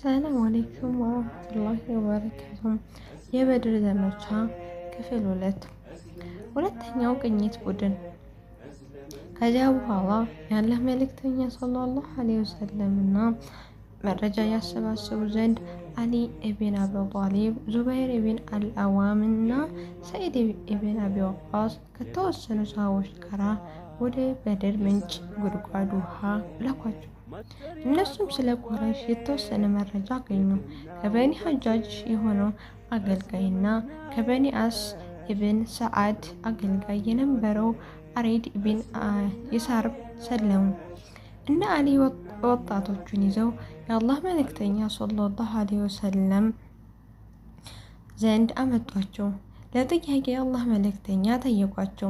ሰላም አለይኩም ወራህመቱላሂ ወበረካቱሁ። የበድር ዘመቻ ክፍል 2 ሁለተኛው ቅኝት ቡድን። ከዚያ በኋላ የአላህ መልእክተኛ ሰለላሁ ዐለይሂ ወሰለም እና መረጃ ያሰባስቡ ዘንድ አሊ ኢብን አቢ ጣሊብ፣ ዙበይር ኢብን አልአዋም እና ሰዒድ ኢብን አቢ ወቃስ ከተወሰኑ ሰሃቦች ጋር ወደ በድር ምንጭ ጉድጓድ ውሃ ላኳቸው። እነሱም ስለ ቁረይሽ የተወሰነ መረጃ አገኙ። ከበኒ ሐጃጅ የሆነው አገልጋይና ከበኒ አስ ኢብን ሰዓድ አገልጋይ የነበረው አሪድ ኢብን የሳርብ ሰለሙ። እነ አሊ ወጣቶቹን ይዘው የአላህ መልእክተኛ ሰለላሁ ዐለይሂ ወሰለም ዘንድ አመጧቸው። ለጥያቄ የአላህ መልእክተኛ ጠየቋቸው።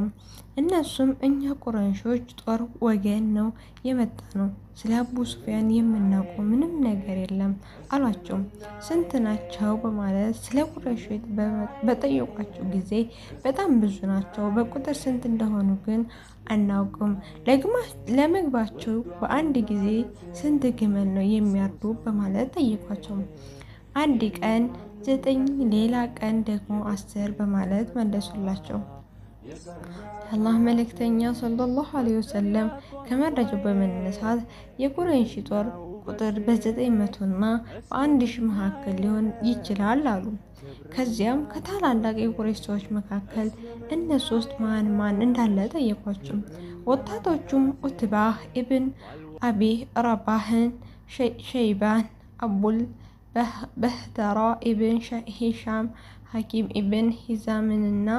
እነሱም እኛ ቁረይሾች ጦር ወገን ነው የመጣ ነው፣ ስለ አቡ ሱፊያን የምናውቀው ምንም ነገር የለም አሏቸው። ስንት ናቸው በማለት ስለ ቁረይሾች በጠየቋቸው ጊዜ በጣም ብዙ ናቸው፣ በቁጥር ስንት እንደሆኑ ግን አናውቅም። ለምግባቸው በአንድ ጊዜ ስንት ግመል ነው የሚያርዱ በማለት ጠየቋቸው። አንድ ቀን 9 ሌላ ቀን ደግሞ 10 በማለት መለሱላቸው። የአላህ መልእክተኛ ሰለላሁ ዐለይሂ ወሰለም ከመረጃው በመነሳት የቁረይሽ ጦር ቁጥር በ900 እና በ1000 መካከል ሊሆን ይችላል አሉ። ከዚያም ከታላላቅ የቁረይሽ ሰዎች መካከል እነሱ ውስጥ ማን እንዳለ ጠየቋቸው። ወጣቶቹም ኡትባህ ኢብን አቢ ረባህን፣ ሸይባን፣ አቡል በህተራ ኢብን ሂሻም፣ ሐኪም ኢብን ሂዛምንና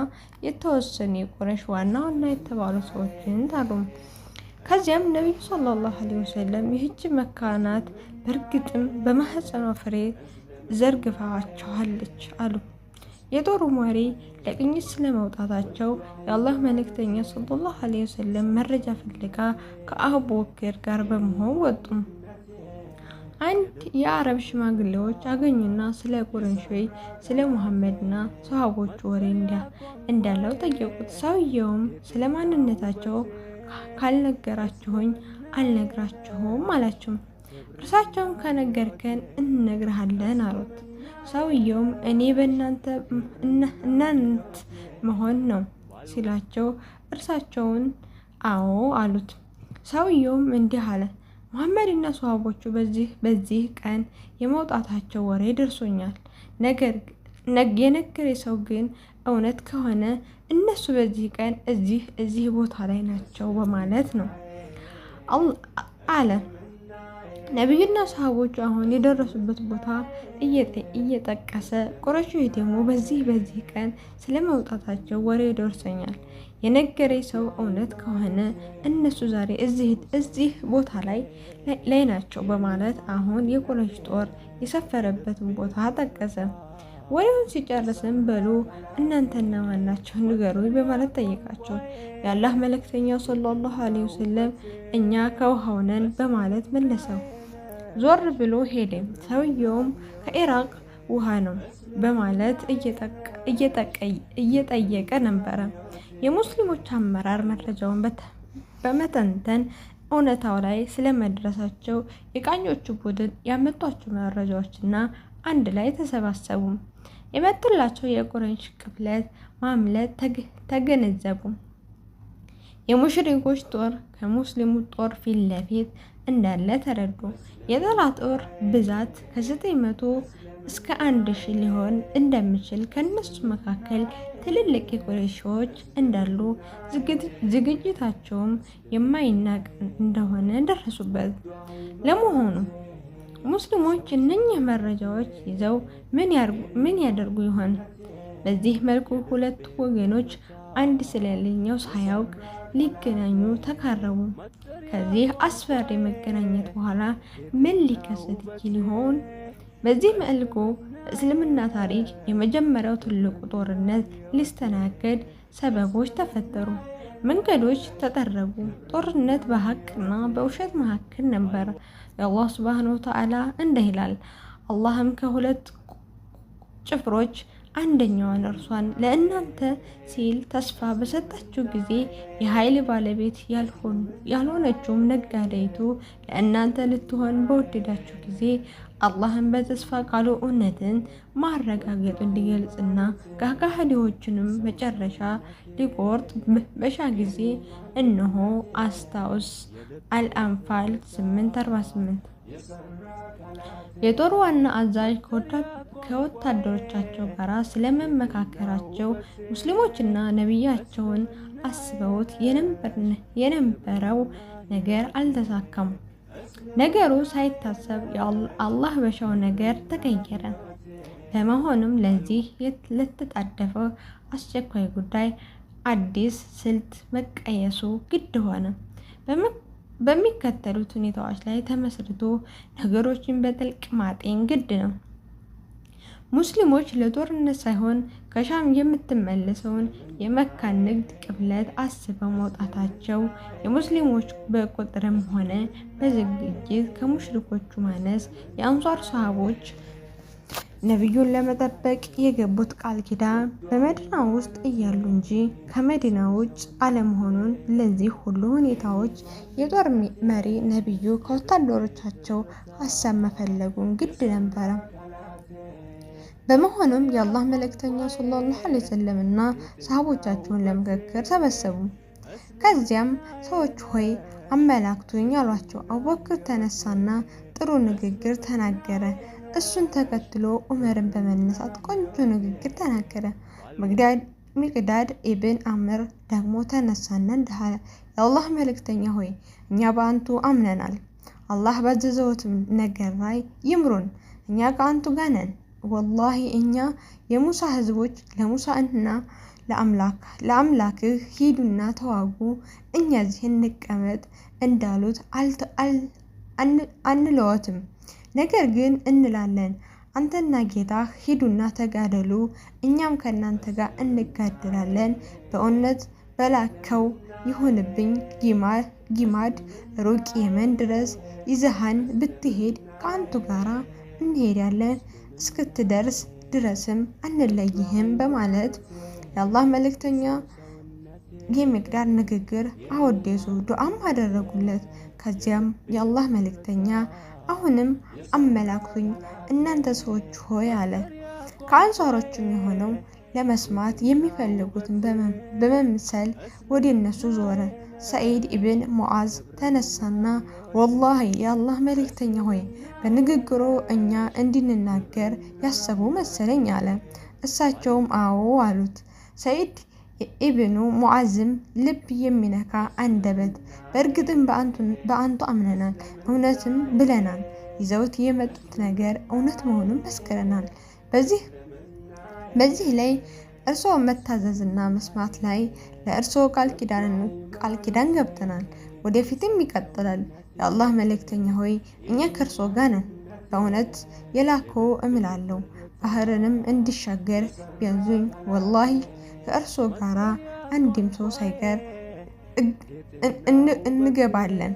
የተወሰኑ የቁረይሽ ዋና ዋና የተባሉ ሰዎችን ጠሩ። ከዚያም ነቢዩ ሰለላሁ ዐለይሂ ወሰለም ይህች መካ ናት፣ በእርግጥም በማህፀኗ ፍሬ ዘርግፋቸዋለች አሉ። የጦሩ መሪ ለቅኝት ስለመውጣታቸው የአላህ መልእክተኛ ሰለላሁ ዐለይሂ ወሰለም መረጃ ፍለጋ ከአቡበክር ጋር በመሆን ወጡ። አንድ የአረብ ሽማግሌዎች አገኙና ስለ ቁረይሾች ስለ ሙሐመድና ሰሃቦቹ ወሬ እንዳለው ጠየቁት። ሰውየውም ስለ ማንነታቸው ካልነገራችሁኝ አልነግራችሁም አላቸው። እርሳቸውም ከነገርከን እንነግርሃለን አሉት። ሰውየውም እኔ በእናንተ እናንት መሆን ነው ሲላቸው እርሳቸውን አዎ አሉት። ሰውየውም እንዲህ አለ፣ ሙሐመድ እና ሰሃቦቹ በዚህ ቀን የመውጣታቸው ወሬ ደርሶኛል። የነገሬ ሰው ግን እውነት ከሆነ እነሱ በዚህ ቀን እዚህ ቦታ ላይ ናቸው በማለት ነው አለ። ነቢዩና ሰሃቦቹ አሁን የደረሱበት ቦታ እየጠቀሰ ቁረይሾች ደግሞ በዚህ ቀን ስለመውጣታቸው ወሬ ደርሶኛል። የነገሬ ሰው እውነት ከሆነ እነሱ ዛሬ እዚህ ቦታ ላይ ናቸው በማለት አሁን የቁረይሽ ጦር የሰፈረበትን ቦታ ጠቀሰ። ወሬውን ሲጨርስም በሉ እናንተና ማናቸው ንገሩኝ በማለት ጠየቃቸው። የአላህ መልእክተኛ ሰለላሁ ዐለይሂ ወሰለም እኛ ከውሃው ነን በማለት መለሰው። ዞር ብሎ ሄደ። ሰውየውም ከኢራቅ ውሃ ነው በማለት እየጠየቀ ነበረ። የሙስሊሞች አመራር መረጃውን በመተንተን እውነታው ላይ ስለመድረሳቸው የቃኞቹ ቡድን ያመጧቸው መረጃዎችና አንድ ላይ ተሰባሰቡ። የመጡላቸው የቁረይሽ ቅፍለት ማምለጥ ተገነዘቡ። የሙሽሪኮች ጦር ከሙስሊሙ ጦር ፊት ለፊት እንዳለ ተረዱ። የጠላት ጦር ብዛት ከ900 እስከ 1000 ሊሆን እንደሚችል፣ ከነሱ መካከል ትልልቅ የቁረይሾች እንዳሉ፣ ዝግጅታቸውም የማይናቅ እንደሆነ ደረሱበት። ለመሆኑ ሙስሊሞች እነኚህ መረጃዎች ይዘው ምን ያደርጉ ይሆን? በዚህ መልኩ ሁለቱ ወገኖች አንድ ስለሌላኛው ሳያውቅ ሊገናኙ ተቃረቡ። ከዚህ አስፈሪ መገናኘት በኋላ ምን ሊከሰት ይችል ይሆን? በዚህ መልኩ በእስልምና ታሪክ የመጀመሪያው ትልቁ ጦርነት ሊስተናገድ ሰበቦች ተፈጠሩ፣ መንገዶች ተጠረጉ። ጦርነት በሐቅና በውሸት መካከል ነበር። የአላህ ሱብሓነሁ ወተዓላ እንዲህ ይላል፣ አላህም ከሁለት ጭፍሮች አንደኛዋን እርሷን ለእናንተ ሲል ተስፋ በሰጣችሁ ጊዜ የኃይል ባለቤት ያልሆነችውም ነጋዴይቱ ለእናንተ ልትሆን በወደዳችሁ ጊዜ አላህን በተስፋ ቃሉ እውነትን ማረጋገጡ እንዲገልጽና ከሃዲዎችንም መጨረሻ ሊቆርጥ በሻ ጊዜ እነሆ አስታውስ። አልአንፋል 8:48 የጦር ዋና አዛዥ ከወታደሮቻቸው ጋር ስለመመካከራቸው ሙስሊሞችና ነቢያቸውን አስበውት የነበረው ነገር አልተሳካም። ነገሩ ሳይታሰብ አላህ በሻው ነገር ተቀየረ። በመሆኑም ለዚህ ለተጣደፈው አስቸኳይ ጉዳይ አዲስ ስልት መቀየሱ ግድ ሆነ። በሚከተሉት ሁኔታዎች ላይ ተመስርቶ ነገሮችን በጥልቅ ማጤን ግድ ነው። ሙስሊሞች ለጦርነት ሳይሆን ከሻም የምትመለሰውን የመካን ንግድ ቅብለት አስበው መውጣታቸው የሙስሊሞች በቁጥርም ሆነ በዝግጅት ከሙሽሪኮቹ ማነስ የአንሷር ሰሃቦች ነቢዩን ለመጠበቅ የገቡት ቃል ኪዳን በመዲና ውስጥ እያሉ እንጂ ከመዲና ውጭ አለመሆኑን። ለዚህ ሁሉ ሁኔታዎች የጦር መሪ ነቢዩ ከወታደሮቻቸው ሀሳብ መፈለጉን ግድ ነበረ። በመሆኑም የአላህ መልእክተኛ ሰለላሁ ዐለይሂ ወሰለም እና ሰሃቦቻቸውን ለምክክር ሰበሰቡ። ከዚያም ሰዎች ሆይ አመላክቱኝ አሏቸው። አቡበክር ተነሳና ጥሩ ንግግር ተናገረ። እሱን ተከትሎ ዑመርን በመነሳት ቆንጆ ንግግር ተናገረ። ሚቅዳድ ኢብን አምር ደግሞ ተነሳና እንዲህ አለ። የአላህ መልእክተኛ ሆይ እኛ በአንቱ አምነናል። አላህ ባዘዘዎት ነገር ላይ ይምሩን። እኛ ከአንቱ ጋር ነን። ወላሂ እኛ የሙሳ ህዝቦች ለሙሳ እና ለአምላክህ ሂዱና ተዋጉ፣ እኛ እዚህ እንቀመጥ እንዳሉት አንለወትም። ነገር ግን እንላለን አንተና ጌታህ ሂዱና ተጋደሉ፣ እኛም ከእናንተ ጋር እንጋደላለን። በእውነት በላከው ይሁንብኝ ጊማድ ሩቅ የመን ድረስ ይዘሃን ብትሄድ ከአንቱ ጋራ እንሄዳለን፣ እስክትደርስ ድረስም አንለይህም በማለት የአላህ መልእክተኛ የሚቅዳር ንግግር አወደሱ፣ ዱዓም አደረጉለት። ከዚያም የአላህ መልእክተኛ አሁንም አመላክቱኝ እናንተ ሰዎች ሆይ አለ። ከአንሷሮችም የሆነው ለመስማት የሚፈልጉትን በመምሰል ወደ እነሱ ዞረ። ሰዒድ ኢብን ሙዓዝ ተነሳና ወላሂ የአላህ መልእክተኛ ሆይ በንግግሩ እኛ እንድንናገር ያሰቡ መሰለኝ አለ። እሳቸውም አዎ አሉት። ሰዒድ ኢብኑ ሙዓዝም ልብ የሚነካ አንደበት፣ በእርግጥም በአንቱ አምነናል፣ እውነትም ብለናል። ይዘውት የመጡት ነገር እውነት መሆኑን መስክረናል። በዚህ ላይ እርስዎ መታዘዝና መስማት ላይ ለእርስዎ ቃል ኪዳን ገብተናል፣ ወደፊትም ይቀጥላል። የአላህ መልእክተኛ ሆይ እኛ ከእርስዎ ጋር ነን። በእውነት የላከው እምላለሁ ባህርንም እንዲሻገር ቢያዙኝ ወላሂ ከእርስዎ ጋራ አንድም ሰው ሳይቀር እንገባለን።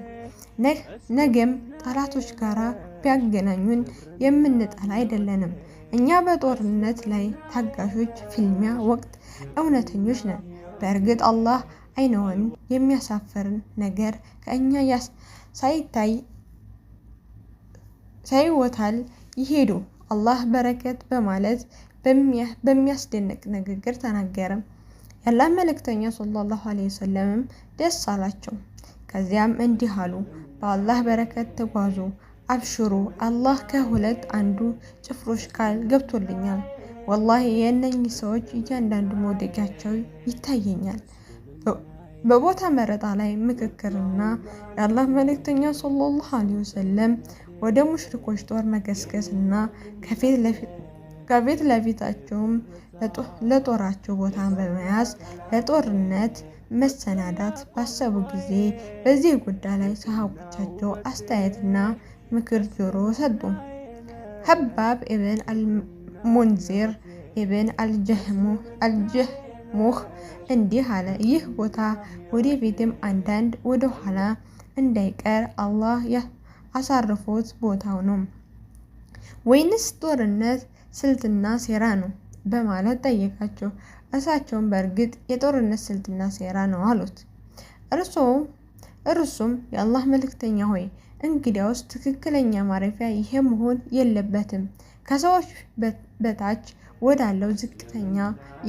ነገም ጠላቶች ጋራ ቢያገናኙን የምንጠላ አይደለንም። እኛ በጦርነት ላይ ታጋሾች፣ ፊልሚያ ወቅት እውነተኞች ነን። በእርግጥ አላህ አይነውን የሚያሳፍርን ነገር ከእኛ ሳይወታል ይሄዱ አላህ በረከት በማለት በሚያስደንቅ ንግግር ተናገረ። የአላህ መልእክተኛ ሰለላሁ ዐለይሂ ወሰለም ደስ አላቸው። ከዚያም እንዲህ አሉ፣ በአላህ በረከት ተጓዙ፣ አብሽሩ፣ አላህ ከሁለት አንዱ ጭፍሮች ቃል ገብቶልኛል። ወላሂ የእነኚህ ሰዎች እያንዳንዱ መውደቂያቸው ይታየኛል። በቦታ መረጣ ላይ ምክክርና የአላህ መልእክተኛ ሰለላሁ ዐለይሂ ወሰለም ወደ ሙሽሪኮች ጦር መገስገስ እና ከፊት ለፊታቸውም ለጦራቸው ቦታ በመያዝ ለጦርነት መሰናዳት ባሰቡ ጊዜ በዚህ ጉዳይ ላይ ሰሃቦቻቸው አስተያየትና ምክር ጆሮ ሰጡ። ሀባብ ኢብን አልሙንዚር ኢብን አልጀህሙህ እንዲህ አለ፣ ይህ ቦታ ወደፊትም አንዳንድ ወደ ኋላ እንዳይቀር አላህ አሳርፎት ቦታው ነው ወይንስ ጦርነት ስልትና ሴራ ነው በማለት ጠየቃቸው። እሳቸውም በእርግጥ የጦርነት ስልትና ሴራ ነው አሉት። እርሱም የአላህ መልእክተኛ ሆይ እንግዲያውስ ትክክለኛ ማረፊያ ይሄ መሆን የለበትም። ከሰዎች በታች ወዳለው ዝቅተኛ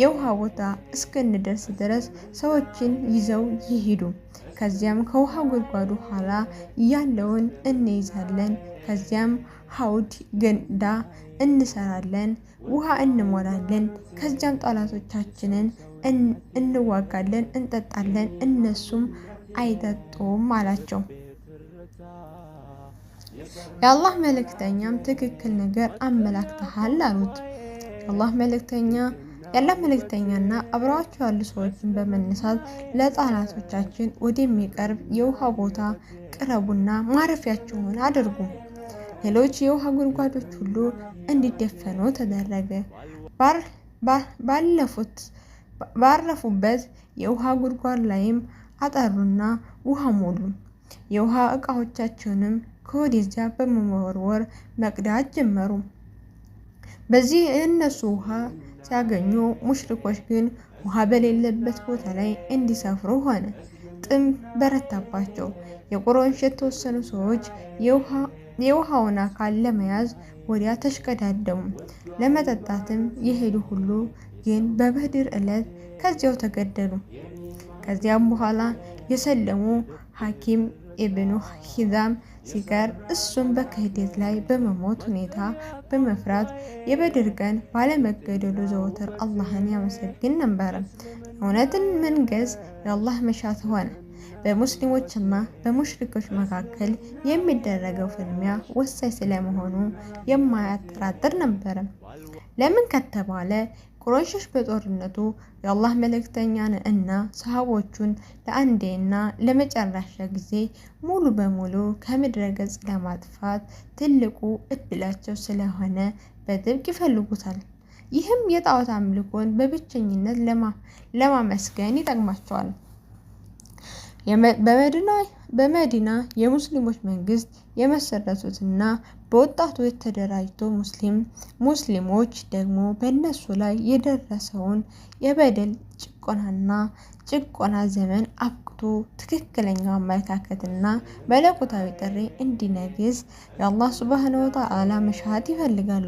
የውሃ ቦታ እስክንደርስ ድረስ ሰዎችን ይዘው ይሂዱ። ከዚያም ከውሃ ጉድጓዱ ኋላ ያለውን እንይዛለን። ከዚያም ሐውድ ገንዳ እንሰራለን፣ ውሃ እንሞላለን። ከዚያም ጠላቶቻችንን እንዋጋለን፣ እንጠጣለን፣ እነሱም አይጠጡም አላቸው። የአላህ መልእክተኛም ትክክል ነገር አመላክተሃል አሉት። የአላህ መልእክተኛና አብረዋቸው ያሉ ሰዎችን በመነሳት ለጠላቶቻችን ወደሚቀርብ የውሃ ቦታ ቅረቡና ማረፊያቸውን አድርጉ። ሌሎች የውሃ ጉድጓዶች ሁሉ እንዲደፈኑ ተደረገ። ባረፉበት የውሃ ጉድጓድ ላይም አጠሩና ውሃ ሞሉ። የውሃ እቃዎቻቸውንም ከወደዚያ በመወርወር መቅዳት ጀመሩ። በዚህ እነሱ ውሃ ሲያገኙ፣ ሙሽሪኮች ግን ውሃ በሌለበት ቦታ ላይ እንዲሰፍሩ ሆነ። ጥም በረታባቸው። የቁረይሽ የተወሰኑ ሰዎች የውሃውን አካል ለመያዝ ወዲያ ተሽቀዳደሙ። ለመጠጣትም የሄዱ ሁሉ ግን በበድር ዕለት ከዚያው ተገደሉ። ከዚያም በኋላ የሰለሙ ሐኪም ኢብኑ ሂዛም ሲቀር እሱም በክህደት ላይ በመሞት ሁኔታ በመፍራት የበድር ቀን ባለመገደሉ ዘወትር አላህን ያመሰግን ነበር። እውነትን መንገስ የአላህ መሻት ሆነ። በሙስሊሞችና በሙሽሪኮች መካከል የሚደረገው ፍልሚያ ወሳኝ ስለመሆኑ የማያጠራጥር ነበር። ለምን ከተባለ ቁረይሾች በጦርነቱ የአላህ መልእክተኛን እና ሰሃቦቹን ለአንዴና ለመጨረሻ ጊዜ ሙሉ በሙሉ ከምድረ ገጽ ለማጥፋት ትልቁ እድላቸው ስለሆነ በጥብቅ ይፈልጉታል። ይህም የጣዖት አምልኮን በብቸኝነት ለማመስገን ይጠቅማቸዋል። በመዲና የሙስሊሞች መንግስት የመሰረቱትና በወጣቶች ተደራጅቶ ሙስሊሞች ደግሞ በእነሱ ላይ የደረሰውን የበደል ጭቆና ዘመን አብቅቶ ትክክለኛው አመለካከትና መለኮታዊ ጥሪ እንዲነግስ የአላህ ሱብሃነሁ ወተዓላ መሻት ይፈልጋሉ።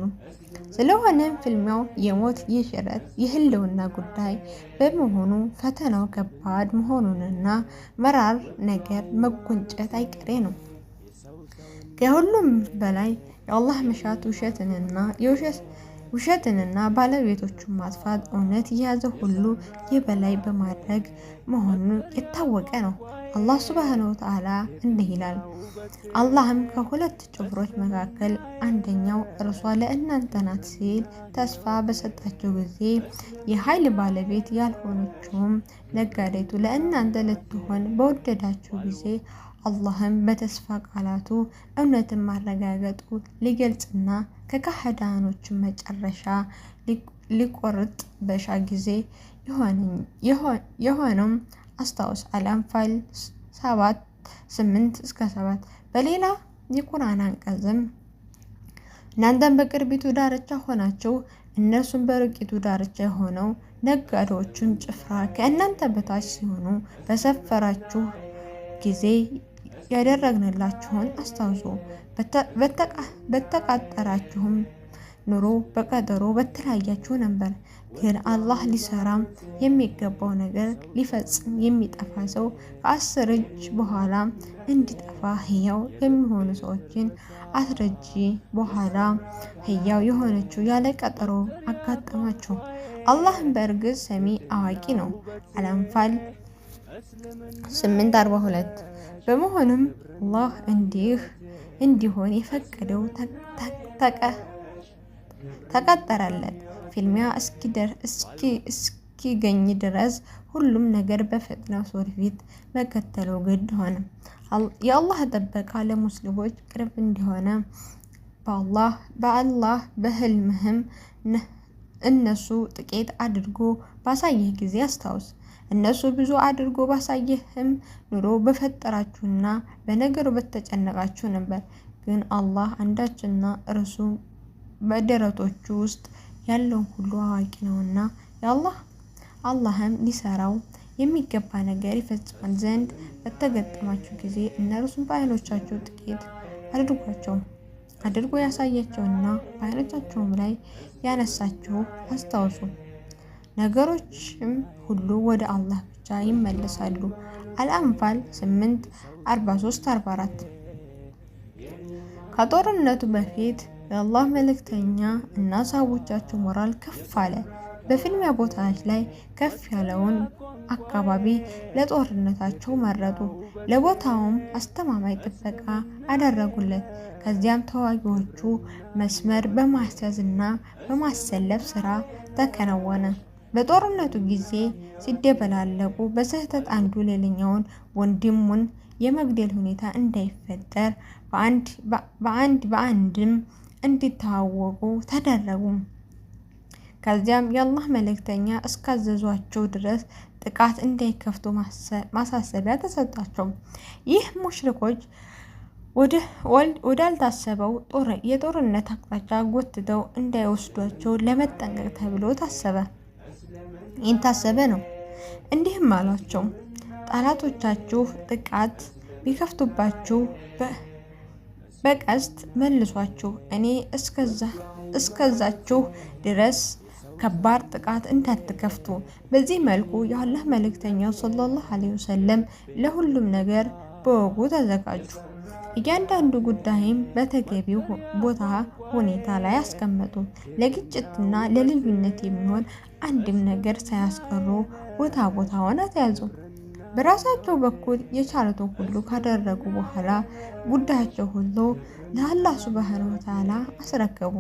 ስለሆነም ፍልሚያው የሞት የሽረት የህልውና ጉዳይ በመሆኑ ፈተናው ከባድ መሆኑንና መራር ነገር መጎንጨት አይቀሬ ነው። ከሁሉም በላይ የአላህ መሻት ውሸትንና ባለቤቶቹን ማጥፋት እውነት የያዘ ሁሉ የበላይ በማድረግ መሆኑ የታወቀ ነው። አላህ ሱብሃነሁ ወተዓላ እንዲህ ይላል፣ አላህም ከሁለት ጭፍሮች መካከል አንደኛው እርሷ ለእናንተ ናት ሲል ተስፋ በሰጣቸው ጊዜ የኃይል ባለቤት ያልሆነችውም ነጋዴቱ ለእናንተ ልትሆን በወደዳቸው ጊዜ አላህም በተስፋ ቃላቱ እውነትን ማረጋገጡ ሊገልጽና ከካህዳኖች መጨረሻ ሊቆርጥ በሻ ጊዜ የሆነም አስታውስ። አል-አንፋል 7:8-7 በሌላ የቁርአን አንቀጽም እናንተም በቅርቢቱ ዳርቻ ሆናችሁ እነርሱም በሩቂቱ ዳርቻ የሆነው ነጋዴዎቹን ጭፍራ ከእናንተ በታች ሲሆኑ በሰፈራችሁ ጊዜ ያደረግንላችሁን አስታውሱ። በተቃጠራችሁም ኑሮ በቀጠሮ በተለያያችሁ ነበር። ግን አላህ ሊሰራም የሚገባው ነገር ሊፈጽም የሚጠፋ ሰው ከ10 እጅ በኋላ እንዲጠፋ ህያው የሚሆኑ ሰዎችን አስረጂ በኋላ ህያው የሆነችው ያለ ቀጠሮ አጋጠማችሁ። አላህም በእርግጥ ሰሚ አዋቂ ነው። አል-አንፋል 8:42 በመሆኑም አላህ እንዲሆን የፈቀደው ተቀጠረለት። ፍልሚያ እስኪገኝ ድረስ ሁሉም ነገር በፍጥነት ወደፊት መከተሉ ግድ ሆነ። የአላህ ጥበቃ ለሙስሊሞች ቅርብ እንደሆነ በአላህ በህልምህም እነሱ ጥቂት አድርጎ ባሳየህ ጊዜ አስታውስ። እነሱ ብዙ አድርጎ ባሳየህም ኑሮ በፈጠራችሁና በነገሩ በተጨነቃችሁ ነበር። ግን አላህ አንዳችና እርሱ በደረቶቹ ውስጥ ያለውን ሁሉ አዋቂ ነውና አላህም ሊሰራው የሚገባ ነገር ይፈጽማል ዘንድ በተገጠማቸው ጊዜ እነርሱም በዓይኖቻቸው ጥቂት አድርጎ ያሳያቸውና በዓይኖቻቸውም ላይ ያነሳቸው አስታውሱ። ነገሮችም ሁሉ ወደ አላህ ብቻ ይመለሳሉ። አልአንፋል 8:43-44 ከጦርነቱ በፊት የአላህ መልእክተኛ እና ሰሃቦቻቸው ሞራል ከፍ አለ። በፍልሚያ ቦታዎች ላይ ከፍ ያለውን አካባቢ ለጦርነታቸው መረጡ። ለቦታውም አስተማማኝ ጥበቃ አደረጉለት። ከዚያም ተዋጊዎቹ መስመር በማስያዝ እና በማሰለፍ ስራ ተከናወነ። በጦርነቱ ጊዜ ሲደበላለቁ በስህተት አንዱ ሌላኛውን ወንድሙን የመግደል ሁኔታ እንዳይፈጠር በአንድም እንዲተዋወቁ ተደረጉ። ከዚያም የአላህ መልእክተኛ እስካዘዟቸው ድረስ ጥቃት እንዳይከፍቱ ማሳሰቢያ ተሰጣቸው። ይህ ሙሽሪኮች ወዳልታሰበው የጦርነት አቅጣጫ ጎትተው እንዳይወስዷቸው ለመጠንቀቅ ተብሎ ታሰበ ነው። እንዲህም አሏቸው፣ ጠላቶቻችሁ ጥቃት ቢከፍቱባችሁ በቀስት መልሷችሁ፣ እኔ እስከዛችሁ ድረስ ከባድ ጥቃት እንዳትከፍቱ። በዚህ መልኩ የአላህ መልእክተኛ ሰለላሁ ዐለይሂ ወሰለም ለሁሉም ነገር በወጉ ተዘጋጁ። እያንዳንዱ ጉዳይም በተገቢው ቦታ ሁኔታ ላይ አስቀመጡ። ለግጭትና ለልዩነት የሚሆን አንድም ነገር ሳያስቀሩ ቦታውን አስያዙ። በራሳቸው በኩል የቻሉትን ሁሉ ካደረጉ በኋላ ጉዳያቸው ሁሉ ለአላህ ሱብሃነሁ ወተዓላ አስረከቡ።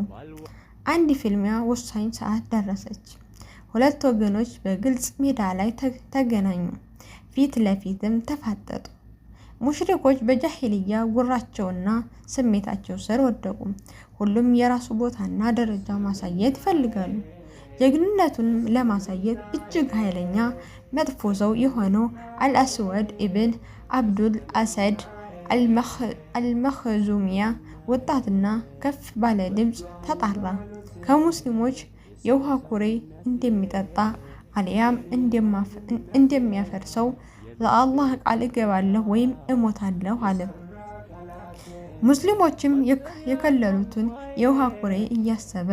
አንድ ፍልሚያ ወሳኝ ሰዓት ደረሰች። ሁለት ወገኖች በግልጽ ሜዳ ላይ ተገናኙ፣ ፊት ለፊትም ተፋጠጡ። ሙሽሪኮች በጃሂልያ ጉራቸውና ስሜታቸው ስር ወደቁ። ሁሉም የራሱ ቦታና ደረጃ ማሳየት ይፈልጋሉ። ጀግንነቱንም ለማሳየት እጅግ ኃይለኛ መጥፎ ሰው የሆነው አልአስወድ ኢብን አብዱል አሰድ አልመኽዙሚያ ወጣትና ከፍ ባለ ድምፅ ተጣራ። ከሙስሊሞች የውሃ ኩሬ እንደሚጠጣ አልያም እንደሚያፈርሰው ለአላህ ቃል እገባለሁ ወይም እሞታለሁ አለ። ሙስሊሞችም የከለሉትን የውሃ ኩሬ እያሰበ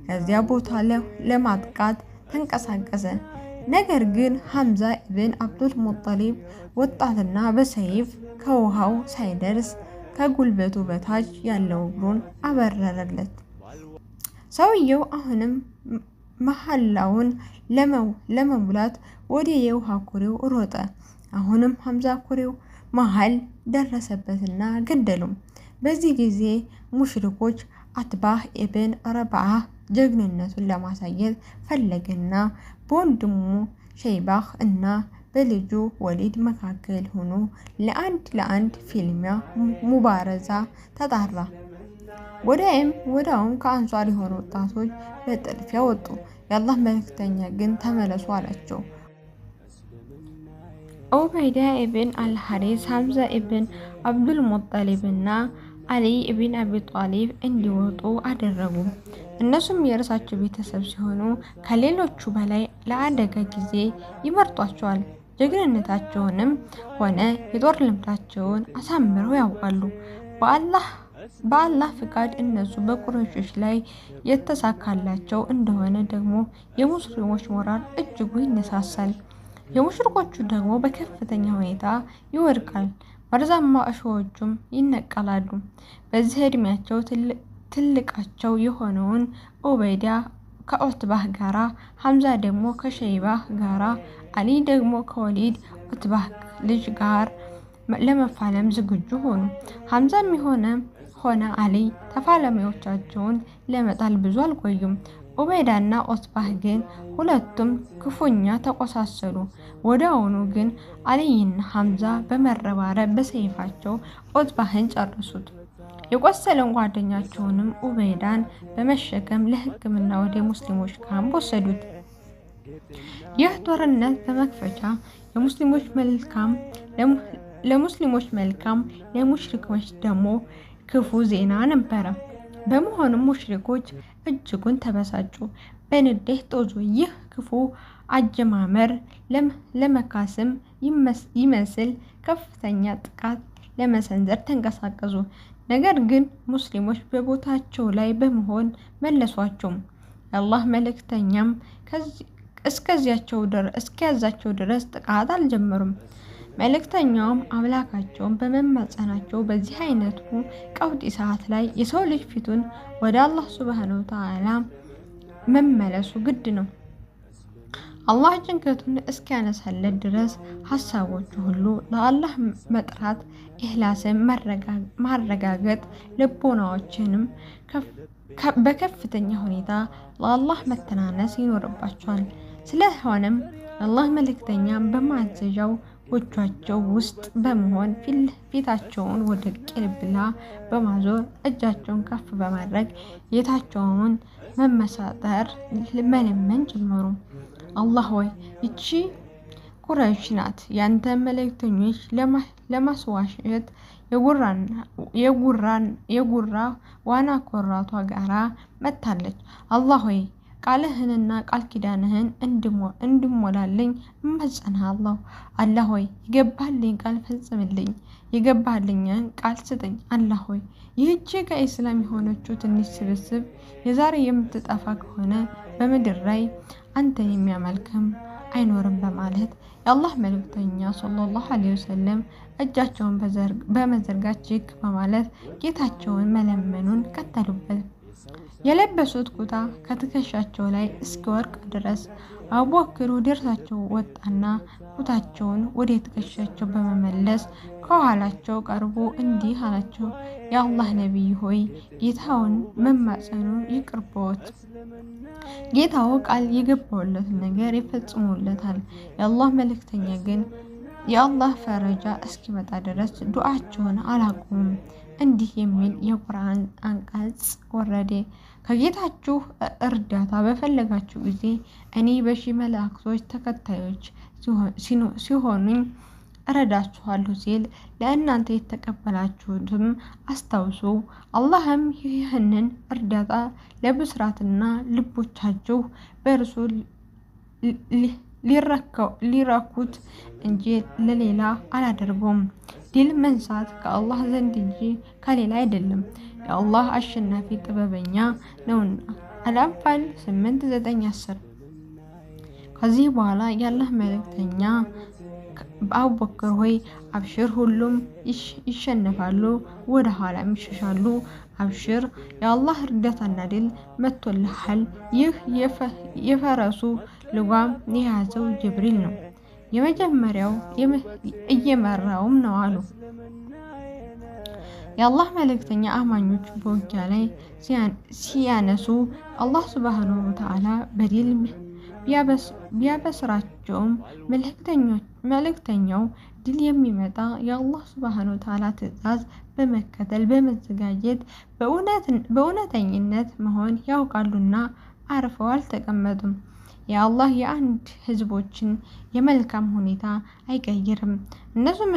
ከዚያ ቦታ ለማጥቃት ተንቀሳቀሰ። ነገር ግን ሐምዛ ኢብን አብዱል ሙጠሊብ ወጣትና በሰይፍ ከውሃው ሳይደርስ ከጉልበቱ በታች ያለው እግሩን አበረረለት። ሰውየው አሁንም መሐላውን ለመሙላት ወደ የውሃ ኩሬው ሮጠ። አሁንም ሐምዛ ኩሬው መሃል ደረሰበትና ገደለው። በዚህ ጊዜ ሙሽሪኮች አትባህ ኢብን ረብዓ ጀግንነቱን ለማሳየት ፈለገና በወንድሙ ሸይባህ እና በልጁ ወሊድ መካከል ሆኖ ለአንድ ፍልሚያ ሙባረዛ ተጣራ። ወዲያውም ከአንሷር የሆኑ ወጣቶች በጥድፊያ ወጡ። የአላህ መልእክተኛ ግን ተመለሱ አላቸው። ዑበይዳ ኢብን አልሐሪስ፣ ሐምዛ ኢብን አብዱል ሙጠሊብ እና አሊ ኢብን አቢ ጣሊብ እንዲወጡ አደረጉ። እነሱም የእርሳቸው ቤተሰብ ሲሆኑ ከሌሎቹ በላይ ለአደጋ ጊዜ ይመርጧቸዋል። ጀግንነታቸውንም ሆነ የጦር ልምዳቸውን አሳምረው ያውቃሉ። በአላህ ፍቃድ እነሱ በቁረይሾች ላይ የተሳካላቸው እንደሆነ ደግሞ የሙስሊሞች ሞራል እጅጉ ይነሳሳል። የሙሽሪኮቹ ደግሞ በከፍተኛ ሁኔታ ይወድቃል። መርዛማ እሾሆቹም ይነቀላሉ። በዚህ እድሜያቸው ትልቃቸው የሆነውን ዑበይዳ ከዑትባህ ጋራ፣ ሐምዛ ደግሞ ከሸይባህ ጋራ፣ አሊ ደግሞ ከወሊድ ዑትባህ ልጅ ጋር ለመፋለም ዝግጁ ሆኑ። ሐምዛም ሆነ አሊ ተፋላሚዎቻቸውን ለመጣል ብዙ አልቆዩም። ዑበይዳና ዑትባህ ግን ሁለቱም ክፉኛ ተቆሳሰሉ። ወዲያውኑ ግን አሊይና ሐምዛ በመረባረብ በሰይፋቸው ዑትባህን ጨረሱት። የቆሰለን ጓደኛቸውንም ዑበይዳን በመሸከም ለሕክምና ወደ ሙስሊሞች ካምፕ ወሰዱት። ይህ ጦርነት በመክፈቻ ለሙስሊሞች መልካም፣ ለሙሽሪኮች ደግሞ ክፉ ዜና ነበረ። በመሆኑም ሙሽሪኮች እጅጉን ተበሳጩ፣ በንዴት ጦዙ። ይህ ክፉ አጀማመር ለመካስም ይመስል ከፍተኛ ጥቃት ለመሰንዘር ተንቀሳቀሱ። ነገር ግን ሙስሊሞች በቦታቸው ላይ በመሆን መለሷቸው። የአላህ መልእክተኛም እስኪያዛቸው ድረስ ጥቃት አልጀመሩም። መልእክተኛውም አምላካቸውን በመማጸናቸው በዚህ አይነቱ ቀውጢ ሰዓት ላይ የሰው ልጅ ፊቱን ወደ አላህ ሱብሃነሁ ወተዓላ መመለሱ ግድ ነው። አላህ ጭንቀቱን እስኪያነሳለት ድረስ ሀሳቦቹ ሁሉ ለአላህ መጥራት፣ ኢኽላስን ማረጋገጥ፣ ልቦናዎችንም በከፍተኛ ሁኔታ ለአላህ መተናነስ ይኖርባቸዋል። ስለሆነም የአላህ መልእክተኛ በማዘዣው ጎጇቸው ውስጥ በመሆን ፊታቸውን ወደ ቂብላ በማዞር እጃቸውን ከፍ በማድረግ ጌታቸውን መመሳጠር መለመን ጀመሩ። አላህ ሆይ ይቺ ቁረይሽ ናት ያንተ መልእክተኞች ለማስዋሸት የጉራ ዋና ኮራቷ ጋራ መታለች። አላህ ሆይ ቃልህንና ቃል ኪዳንህን እንድሞላልኝ እማጸንሃለሁ። አላህ ሆይ የገባህልኝ ቃል ፈጽምልኝ፣ የገባህልኝን ቃል ስጠኝ። አላህ ሆይ ይህች ከኢስላም የሆነችው ትንሽ ስብስብ የዛሬ የምትጠፋ ከሆነ በምድር ላይ አንተን የሚያመልክም አይኖርም በማለት የአላህ መልእክተኛ ሰለላሁ ዐለይሂ ወሰለም እጃቸውን በመዘርጋት ችክ በማለት ጌታቸውን መለመኑን ቀጠሉበት። የለበሱት ኩታ ከትከሻቸው ላይ እስኪወርቅ ድረስ አቡበክር ወደ እርሳቸው ወጣና ኩታቸውን ወደ ትከሻቸው በመመለስ ከኋላቸው ቀርቦ እንዲህ አላቸው፣ የአላህ ነቢይ ሆይ ጌታውን መማጸኑን ይቅርብዎት። ጌታው ቃል የገባውለትን ነገር ይፈጽሙለታል። የአላህ መልእክተኛ ግን የአላህ ፈረጃ እስኪመጣ ድረስ ዱዓቸውን አላቆሙም። እንዲህ የሚል የቁርአን አንቀጽ ወረደ። ከጌታችሁ እርዳታ በፈለጋችሁ ጊዜ እኔ በሺህ መላእክቶች ተከታዮች ሲሆኑኝ እረዳችኋለሁ ሲል ለእናንተ የተቀበላችሁትም አስታውሱ። አላህም ይህንን እርዳታ ለብስራትና ልቦቻችሁ በእርሱ ሊረኩት እንጂ ለሌላ አላደርገውም። ድል መንሳት ከአላህ ዘንድ እንጂ ከሌላ አይደለም። የአላህ አሸናፊ ጥበበኛ ነውና። አል-አንፋል 8:9-10። ከዚህ በኋላ የአላህ መልእክተኛ አቡበክር ሆይ አብሽር፣ ሁሉም ይሸነፋሉ፣ ወደ ኋላም ይሸሻሉ። አብሽር፣ የአላህ እርዳታና ድል መጥቶልሃል። ይህ የፈረሱ ልጓም የያዘው ጅብሪል ነው። የመጀመሪያው እየመራውም ነው አሉ። የአላህ መልእክተኛ አማኞች በውጊያ ላይ ሲያነሱ አላህ ሱብሃነሁ ወተዓላ በድል ቢያበስራቸውም መልእክተኛው ድል የሚመጣ የአላህ ሱብሃነሁ ወተዓላ ትዕዛዝ በመከተል በመዘጋጀት በእውነተኝነት መሆን ያውቃሉና አርፈው አልተቀመጡም። የአላህ የአንድ ህዝቦችን የመልካም ሁኔታ አይቀይርም እነሱም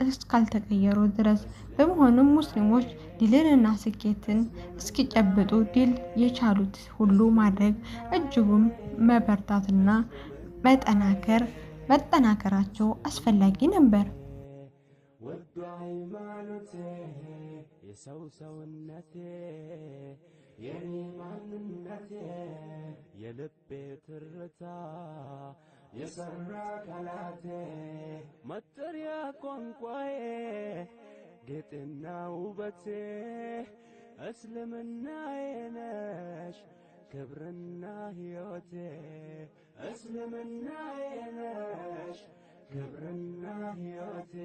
እስካልተቀየሩ ድረስ። በመሆኑም ሙስሊሞች ድልንና ስኬትን እስኪጨብጡ ድል የቻሉት ሁሉ ማድረግ እጅጉም መበርታትና መጠናከራቸው አስፈላጊ ነበር። ወዱ ሃይማኖቴ የሰው ሰውነቴ የኔ ማንነቴ የልቤ ትርታ የሰራ ቃላቴ መጠሪያ ቋንቋዬ ጌጥና ውበቴ እስልምናዬ ነሽ ክብርና ሕይወቴ እስልምናዬ ነሽ ክብርና ሕይወቴ